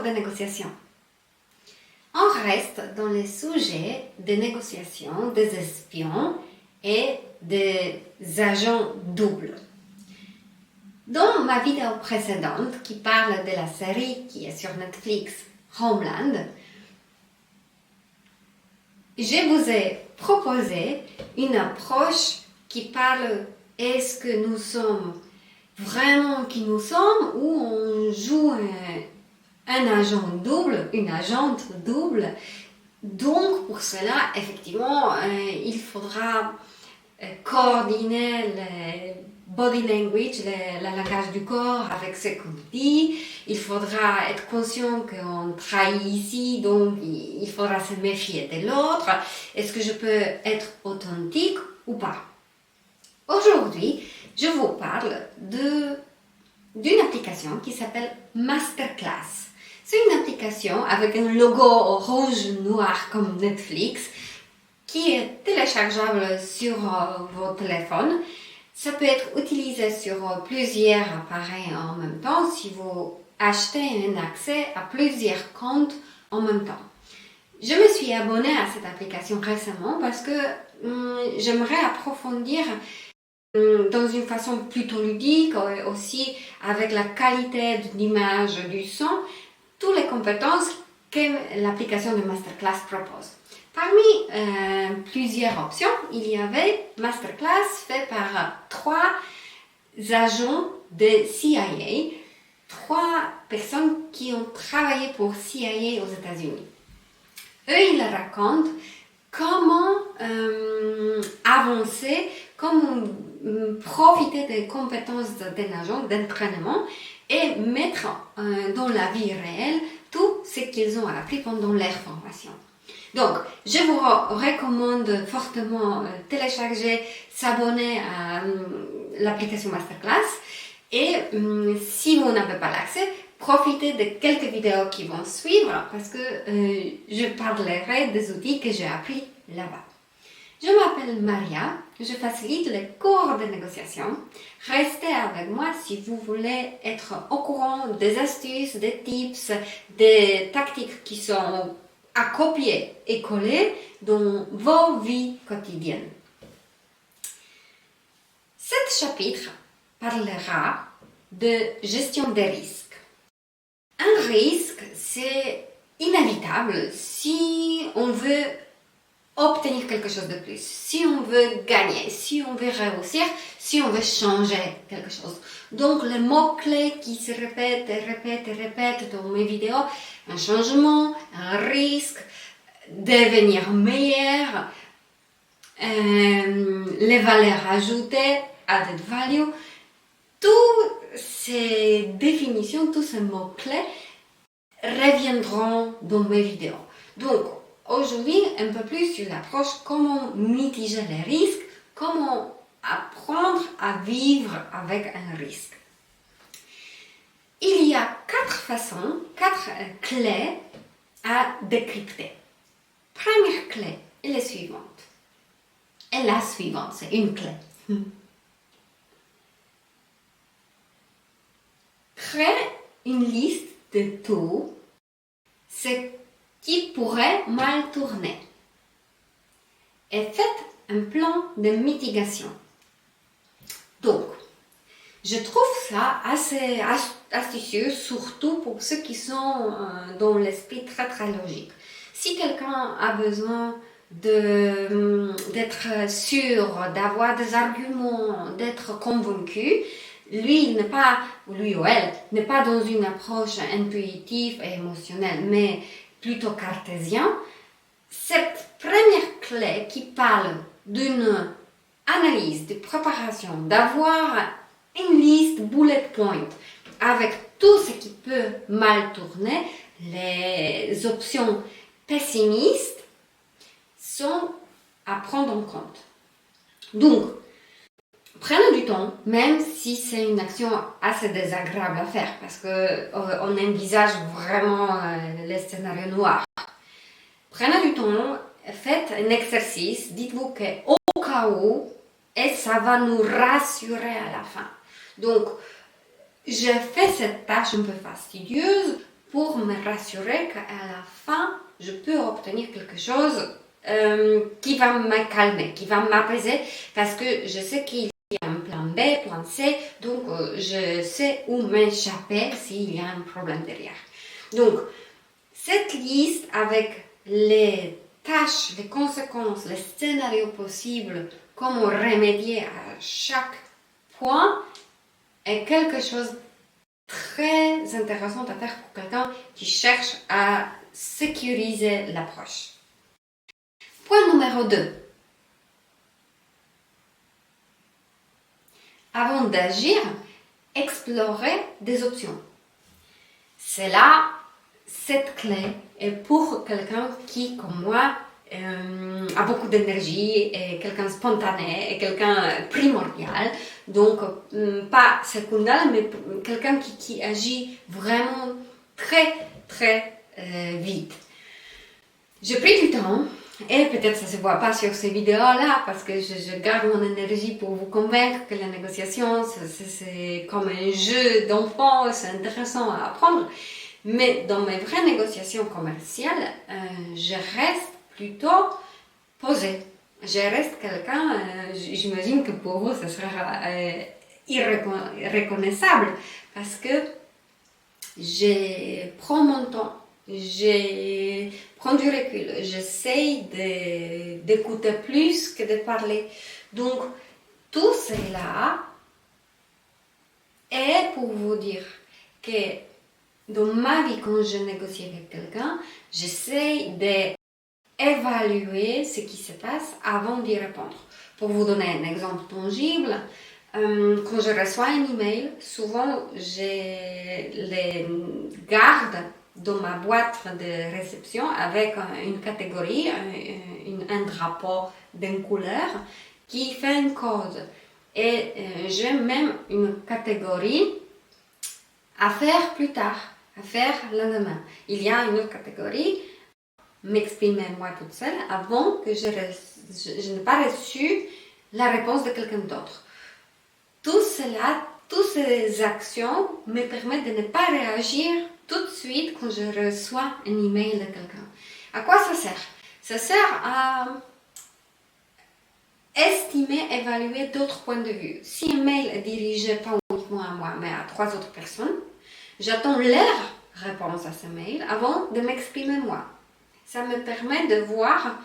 de négociation. On reste dans les sujets de négociation des espions et des agents doubles. Dans ma vidéo précédente qui parle de la série qui est sur Netflix, Homeland, je vous ai proposé une approche qui parle est-ce que nous sommes vraiment qui nous sommes ou on joue un agent double, une agente double. Donc pour cela, effectivement, il faudra coordonner le body language, le langage du corps avec ce qu'on dit. Il faudra être conscient qu'on trahit ici, donc il faudra se méfier de l'autre. Est-ce que je peux être authentique ou pas? Aujourd'hui, je vous parle d'une application qui s'appelle Masterclass. C'est une application avec un logo rouge-noir comme Netflix qui est téléchargeable sur vos téléphones. Ça peut être utilisé sur plusieurs appareils en même temps si vous achetez un accès à plusieurs comptes en même temps. Je me suis abonnée à cette application récemment parce que j'aimerais approfondir dans une façon plutôt ludique, aussi avec la qualité d'image, du son, toutes les compétences que l'application de Masterclass propose. Parmi plusieurs options, il y avait Masterclass fait par 3 agents de CIA, 3 personnes qui ont travaillé pour CIA aux États-Unis. Eux, ils racontent comment avancer, comment profiter des compétences d'un agent, d'entraînement et mettre dans la vie réelle tout ce qu'ils ont appris pendant leur formation. Donc, je vous recommande fortement télécharger, s'abonner à l'application Masterclass et si vous n'avez pas l'accès, profitez de quelques vidéos qui vont suivre parce que je parlerai des outils que j'ai appris là-bas. Je m'appelle Maria, je facilite les cours de négociation. Restez avec moi si vous voulez être au courant des astuces, des tips, des tactiques qui sont à copier et coller dans vos vies quotidiennes. Cet chapitre parlera de gestion des risques. Un risque, c'est inévitable si on veut obtenir quelque chose de plus, si on veut gagner, si on veut réussir, si on veut changer quelque chose. Donc, les mots-clés qui se répètent et répètent et répètent dans mes vidéos, un changement, un risque, devenir meilleur, les valeurs ajoutées, added value, toutes ces définitions, tous ces mots-clés reviendront dans mes vidéos. Donc, aujourd'hui, un peu plus sur l'approche comment mitiger les risques, comment apprendre à vivre avec un risque. Il y a 4 façons, 4 clés à décrypter. Première clé est la suivante. Et la suivante, c'est une clé. Créez une liste de tout ce qui pourrait mal tourner. Et faites un plan de mitigation. Donc, je trouve ça assez astucieux, surtout pour ceux qui sont dans l'esprit très très logique. Si quelqu'un a besoin d'être sûr, d'avoir des arguments, d'être convaincu, lui ou elle n'est pas dans une approche intuitive et émotionnelle, mais plutôt cartésienne. Cette première clé qui parle d'une analyse, de préparation, d'avoir une liste bullet point avec tout ce qui peut mal tourner, les options pessimistes sont à prendre en compte. Donc, prenez du temps, même si c'est une action assez désagréable à faire, parce qu'on envisage vraiment les scénarios noirs. Prenez du temps, faites un exercice, dites-vous qu'au cas où, et ça va nous rassurer à la fin. Donc, je fais cette tâche un peu fastidieuse pour me rassurer qu'à la fin, je peux obtenir quelque chose qui va me calmer, qui va m'apaiser, parce que je sais qu'il y a un plan B, plan C, donc je sais où m'échapper s'il y a un problème derrière. Donc, cette liste avec les tâches, les conséquences, les scénarios possibles, comment remédier à chaque point, est quelque chose de très intéressant à faire pour quelqu'un qui cherche à sécuriser l'approche. Point numéro 2. Avant d'agir, explorer des options. C'est là, cette clé est pour quelqu'un qui, comme moi, a beaucoup d'énergie, est quelqu'un spontané, est quelqu'un primordial, donc pas secondaire, mais quelqu'un qui agit vraiment très, très vite. J'ai pris du temps, et peut-être ça ne se voit pas sur ces vidéos-là, parce que je garde mon énergie pour vous convaincre que la négociation, c'est comme un jeu d'enfant, c'est intéressant à apprendre. Mais dans mes vraies négociations commerciales, je reste plutôt posée. Je reste quelqu'un, j'imagine que pour vous, ça sera irreconnaissable, parce que je prends mon temps, je prends du recul, j'essaye d'écouter plus que de parler. Donc, tout cela est pour vous dire que dans ma vie, quand je négocie avec quelqu'un, j'essaie d'évaluer ce qui se passe avant d'y répondre. Pour vous donner un exemple tangible, quand je reçois un email, souvent je les garde dans ma boîte de réception avec une catégorie, un drapeau d'une couleur qui fait un code. Et j'ai même une catégorie à faire plus tard, à faire le lendemain. Il y a une autre catégorie, m'exprimer moi toute seule, avant que je n'ai pas reçu la réponse de quelqu'un d'autre. Tout cela, toutes ces actions me permettent de ne pas réagir tout de suite quand je reçois un email de quelqu'un. À quoi ça sert? Ça sert à estimer, évaluer d'autres points de vue. Si un mail est dirigé pas uniquement à moi, mais à 3 autres personnes, j'attends leur réponse à ce mail avant de m'exprimer moi. Ça me permet de voir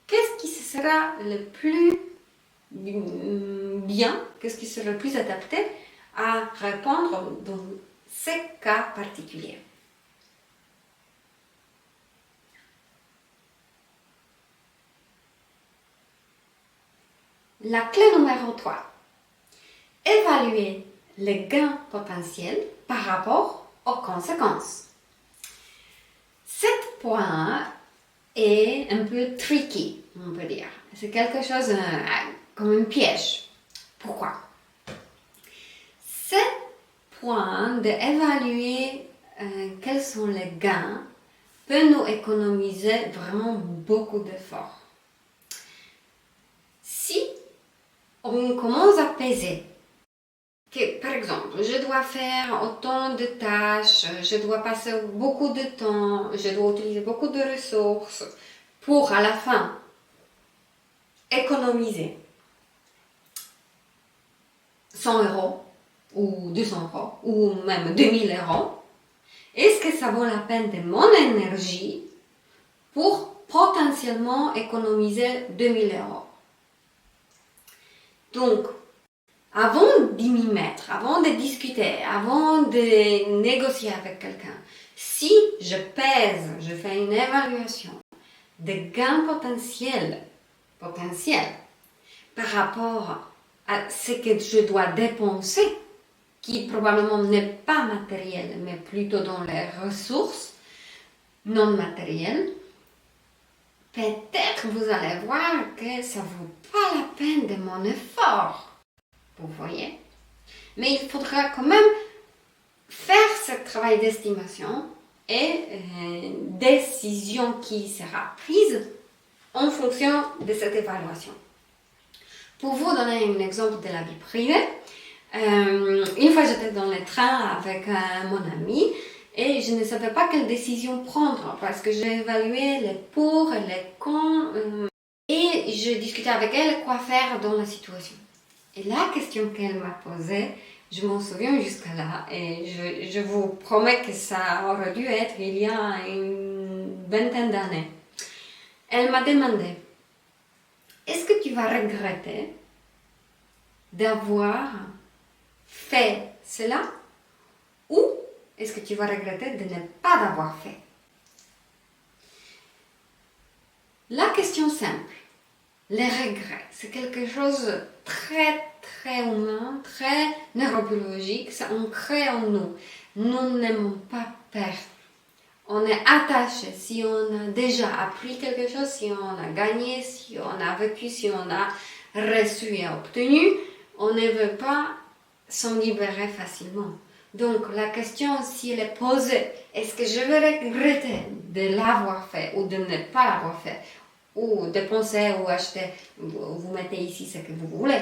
qu'est-ce qui sera le plus bien, qu'est-ce qui sera le plus adapté à répondre dans ces cas particuliers. La clé numéro 3. Évaluer les gains potentiels par rapport aux conséquences. Cet point est un peu tricky, on peut dire. C'est quelque chose comme un piège. Pourquoi? Ce point d'évaluer quels sont les gains peut nous économiser vraiment beaucoup d'efforts. Si on commence à peser que, par exemple, je dois faire autant de tâches, je dois passer beaucoup de temps, je dois utiliser beaucoup de ressources pour, à la fin, économiser 100 € ou 200 € ou même 2000 €, est-ce que ça vaut la peine de mon énergie pour potentiellement économiser 2000 €? Donc, avant d'y m'y mettre, avant de discuter, avant de négocier avec quelqu'un, si je pèse, je fais une évaluation des gains potentiels par rapport à ce que je dois dépenser, qui probablement n'est pas matériel, mais plutôt dans les ressources non matérielles, peut-être vous allez voir que ça ne vaut pas la peine de mon effort. Vous voyez? Mais il faudra quand même faire ce travail d'estimation et décision qui sera prise en fonction de cette évaluation. Pour vous donner un exemple de la vie privée, une fois j'étais dans le train avec mon ami et je ne savais pas quelle décision prendre parce que j'ai évalué les pour et les contre et je discutais avec elle quoi faire dans la situation. Et la question qu'elle m'a posée, je m'en souviens jusqu'à là et je vous promets que ça aurait dû être il y a une vingtaine d'années. Elle m'a demandé, est-ce que tu vas regretter d'avoir fait cela ou est-ce que tu vas regretter de ne pas l'avoir fait? La question simple, les regrets, c'est quelque chose de très très humain, très neurobiologique, c'est ancré en nous. Nous n'aimons pas perdre. On est attaché si on a déjà appris quelque chose, si on a gagné, si on a vécu, si on a reçu et obtenu, on ne veut pas s'en libérer facilement. Donc la question, si elle est posée, est-ce que je vais regretter de l'avoir fait ou de ne pas l'avoir fait, ou de penser ou acheter, vous mettez ici ce que vous voulez.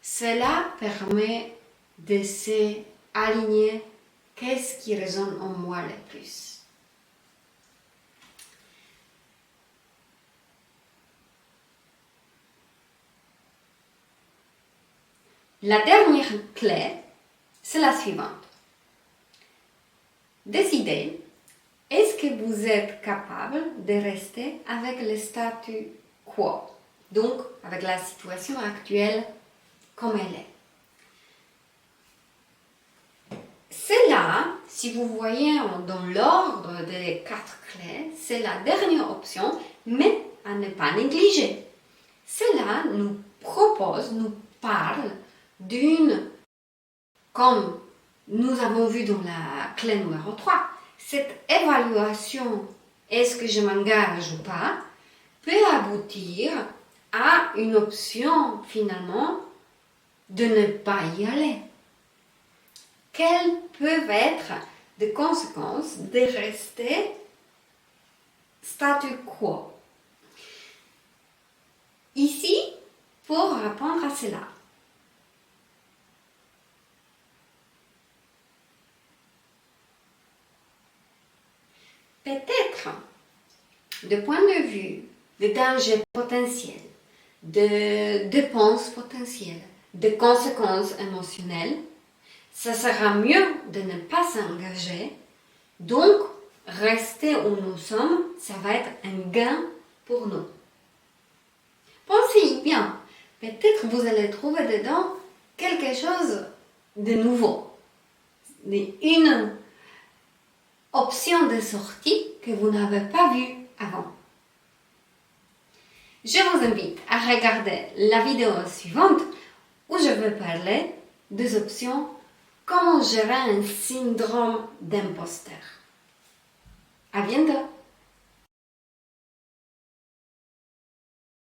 Cela permet de s'aligner. Qu'est-ce qui résonne en moi le plus? La dernière clé, c'est la suivante. Décidez, est-ce que vous êtes capable de rester avec le statu quo, donc avec la situation actuelle comme elle est? C'est là, si vous voyez dans l'ordre des 4 clés, c'est la dernière option, mais à ne pas négliger. Cela nous propose, nous parle d'une, comme nous avons vu dans la clé numéro 3, cette évaluation, est-ce que je m'engage ou pas, peut aboutir à une option finalement de ne pas y aller. Quelles peuvent être les conséquences de rester statu quo? Ici, pour répondre à cela, peut-être, de point de vue de danger potentiel, de dépenses potentielles, de conséquences émotionnelles, ça sera mieux de ne pas s'engager. Donc, rester où nous sommes, ça va être un gain pour nous. Pensez-y bien. Peut-être vous allez trouver dedans quelque chose de nouveau. Une option de sortie que vous n'avez pas vue avant. Je vous invite à regarder la vidéo suivante où je vais parler des options comment gérer un syndrome d'imposteur. À bientôt!